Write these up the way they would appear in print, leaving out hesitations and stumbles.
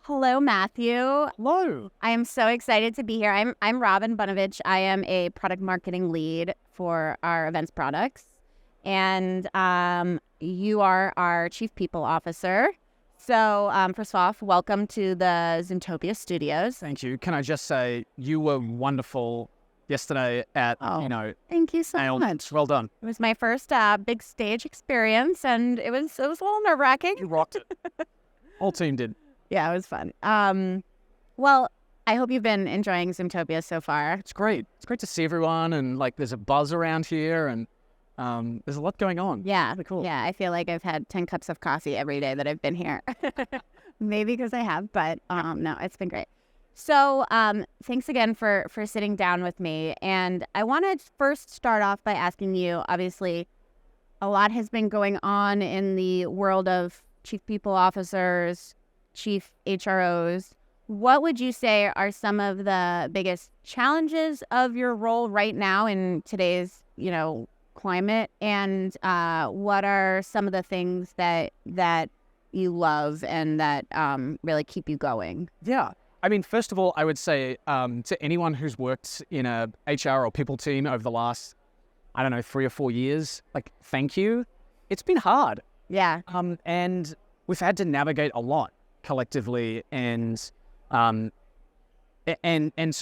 Hello, Matthew. Hello. I am so excited to be here. I'm Robin Bovich. I am a product marketing lead for our events products, and you are our chief people officer. So first off, welcome to the Zoomtopia studios. Thank you. Can I just say you were wonderful yesterday at, Thank you so Nailed. much. Well done. It was my first big stage experience, and it was a little nerve-wracking. You rocked it. Whole team did. Yeah, it was fun. Well, I hope you've been enjoying Zoomtopia so far. It's great. It's great to see everyone, and there's a buzz around here, and there's a lot going on. Yeah, Really cool. Yeah, I feel like I've had 10 cups of coffee every day that I've been here. Maybe because I have, but no, it's been great. So thanks again for sitting down with me. And I want to first start off by asking you, obviously, a lot has been going on in the world of chief people officers, chief HROs. What would you say are some of the biggest challenges of your role right now in today's, climate? And what are some of the things that you love and that really keep you going? Yeah. I mean, first of all, I would say to anyone who's worked in a HR or people team over the last, 3 or 4 years, thank you. It's been hard. Yeah. And we've had to navigate a lot collectively, and so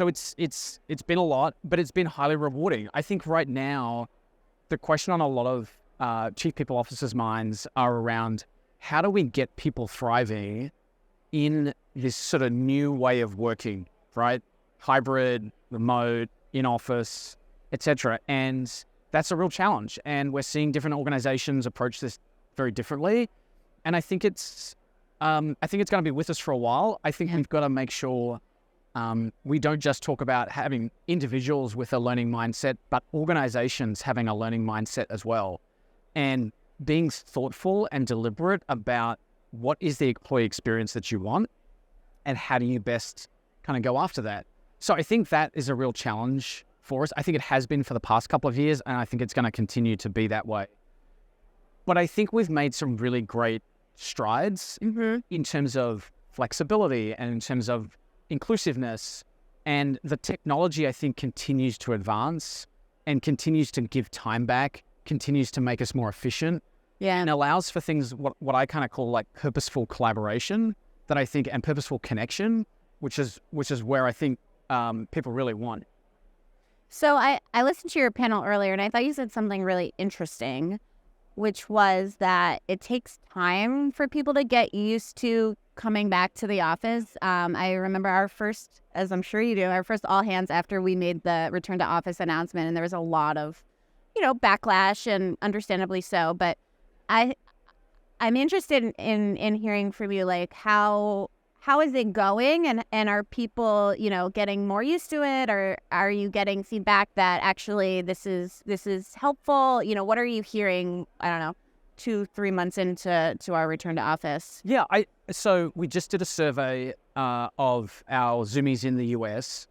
it's been a lot, but it's been highly rewarding. I think right now, the question on a lot of chief people officers' minds are around how do we get people thriving in this sort of new way of working, right? Hybrid, remote, in office, etc. And that's a real challenge. And we're seeing different organizations approach this very differently. And I think it's going to be with us for a while. I think we've got to make sure we don't just talk about having individuals with a learning mindset, but organizations having a learning mindset as well. And being thoughtful and deliberate about what is the employee experience that you want and how do you best kind of go after that. So I think that is a real challenge for us. I think it has been for the past couple of years, and I think it's going to continue to be that way. But I think we've made some really great strides in terms of flexibility and in terms of inclusiveness, and the technology I think continues to advance and continues to give time back, continues to make us more efficient, and allows for things what I kind of call purposeful collaboration that I think, and purposeful connection, which is where I think people really want. So I listened to your panel earlier, and I thought you said something really interesting, which was that it takes time for people to get used to coming back to the office. I remember our first, as I'm sure you do, our first all hands after we made the return to office announcement, and there was a lot of, backlash, and understandably so. But I'm interested in hearing from you, how is it going, and are people, getting more used to it, or are you getting feedback that actually this is helpful? What are you hearing, 2-3 months into our return to office? Yeah, so we just did a survey of our Zoomies in the US,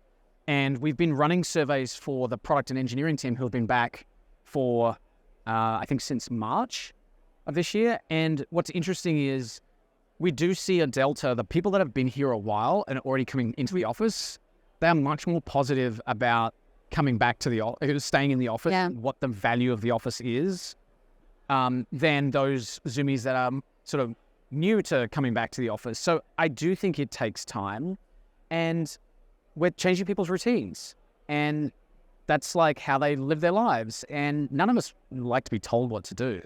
and we've been running surveys for the product and engineering team who have been back for, I think, since March of this year. And what's interesting is we do see a delta. The people that have been here a while and already coming into the office, they're much more positive about coming back to the office, staying in the office, what the value of the office is, than those Zoomies that are sort of new to coming back to the office. So I do think it takes time, and we're changing people's routines, and that's how they live their lives. And none of us like to be told what to do.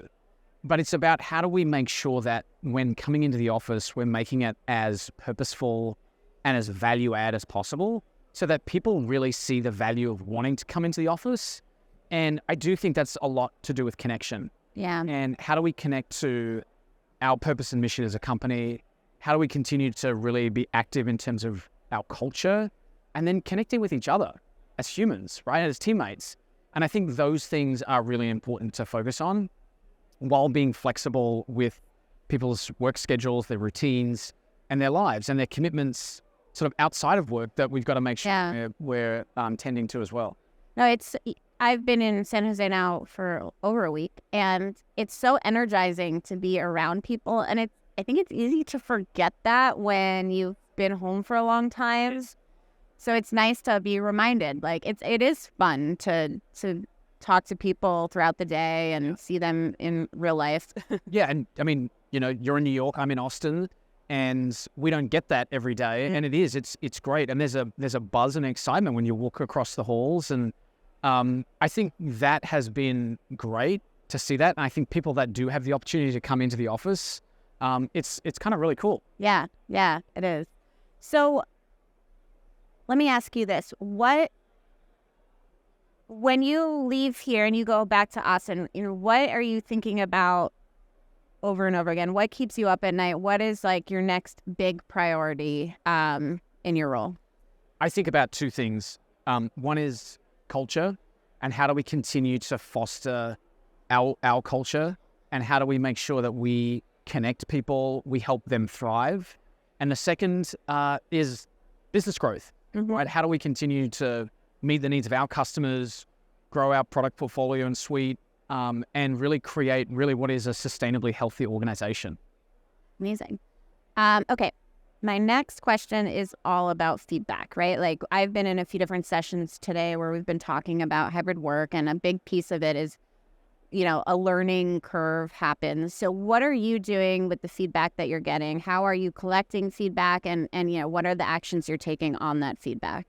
But it's about how do we make sure that when coming into the office, we're making it as purposeful and as value add as possible so that people really see the value of wanting to come into the office. And I do think that's a lot to do with connection. Yeah. And how do we connect to our purpose and mission as a company? How do we continue to really be active in terms of our culture, and then connecting with each other as humans, right? As teammates. And I think those things are really important to focus on, while being flexible with people's work schedules, their routines, and their lives, and their commitments sort of outside of work that we've got to make sure we're tending to as well. No, I've been in San Jose now for over a week, and it's so energizing to be around people. And I think it's easy to forget that when you've been home for a long time. So it's nice to be reminded. Like it is fun to talk to people throughout the day and see them in real life. Yeah, and I mean, you're in New York, I'm in Austin, and we don't get that every day. And it's great. And there's a buzz and excitement when you walk across the halls. And I think that has been great to see that. And I think people that do have the opportunity to come into the office, it's kind of really cool. Yeah, it is. So let me ask you this. When you leave here and you go back to Austin, what are you thinking about over and over again? What keeps you up at night? What is like your next big priority in your role? I think about two things. One is culture, and how do we continue to foster our culture, and how do we make sure that we connect people, we help them thrive. And the second is business growth, right? How do we continue to meet the needs of our customers, grow our product portfolio and suite, and really create what is a sustainably healthy organization. Amazing. Okay. My next question is all about feedback, right? Like I've been in a few different sessions today where we've been talking about hybrid work, and a big piece of it is, a learning curve happens. So what are you doing with the feedback that you're getting? How are you collecting feedback, and what are the actions you're taking on that feedback?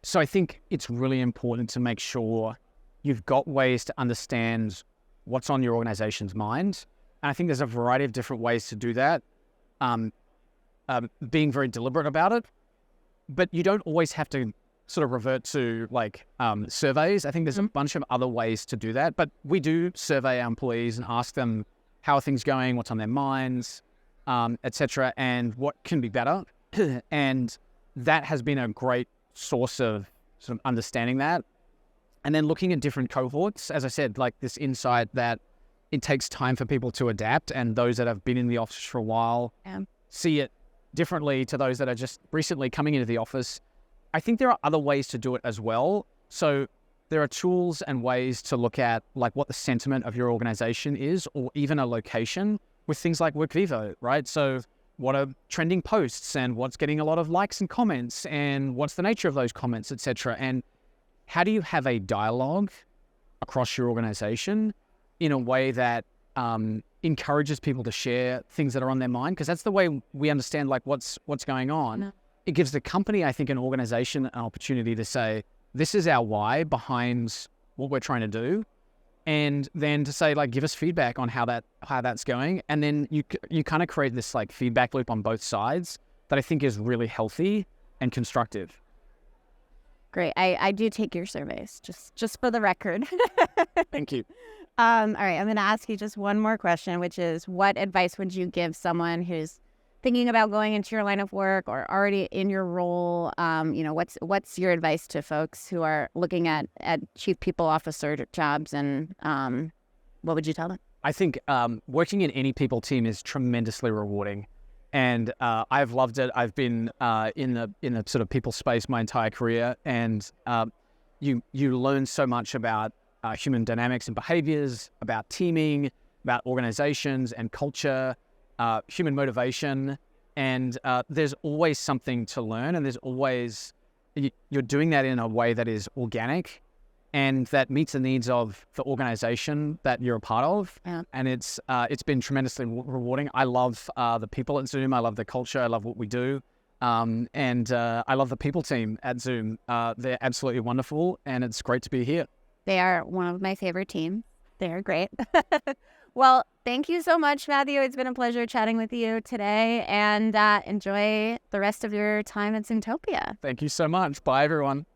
So I think it's really important to make sure you've got ways to understand what's on your organization's mind. And I think there's a variety of different ways to do that. Being very deliberate about it, but you don't always have to sort of revert to surveys. I think there's a bunch of other ways to do that, but we do survey our employees and ask them how are things going, what's on their minds, etc., and what can be better. And that has been a great source of sort of understanding that. And then looking at different cohorts, as I said, like this insight that it takes time for people to adapt, and those that have been in the office for a while see it differently to those that are just recently coming into the office. I think there are other ways to do it as well. So there are tools and ways to look at like what the sentiment of your organization is, or even a location with things like WorkVivo, right? So what are trending posts, and what's getting a lot of likes and comments, and what's the nature of those comments, etc. And how do you have a dialogue across your organization in a way that encourages people to share things that are on their mind? Because that's the way we understand like what's going on. No. It gives the company, I think, an organization an opportunity to say, this is our why behind what we're trying to do. And then to say, like, give us feedback on how that's going. And then you kind of create this like feedback loop on both sides that I think is really healthy and constructive. Great. I do take your surveys, just for the record. Thank you. All right. I'm going to ask you just one more question, which is, what advice would you give someone who's thinking about going into your line of work or already in your role? What's your advice to folks who are looking at chief people officer jobs, and what would you tell them? I think working in any people team is tremendously rewarding, and I've loved it. I've been in the sort of people space my entire career, and you learn so much about human dynamics and behaviors, about teaming, about organizations and culture, human motivation, and there's always something to learn, and there's always, you're doing that in a way that is organic and that meets the needs of the organization that you're a part of. Yeah. And it's been tremendously rewarding. I love the people at Zoom. I love the culture. I love what we do. And I love the people team at Zoom. They're absolutely wonderful, and it's great to be here. They are one of my favorite teams. They're great. Well, thank you so much, Matthew. It's been a pleasure chatting with you today, and enjoy the rest of your time at Zoomtopia. Thank you so much. Bye, everyone.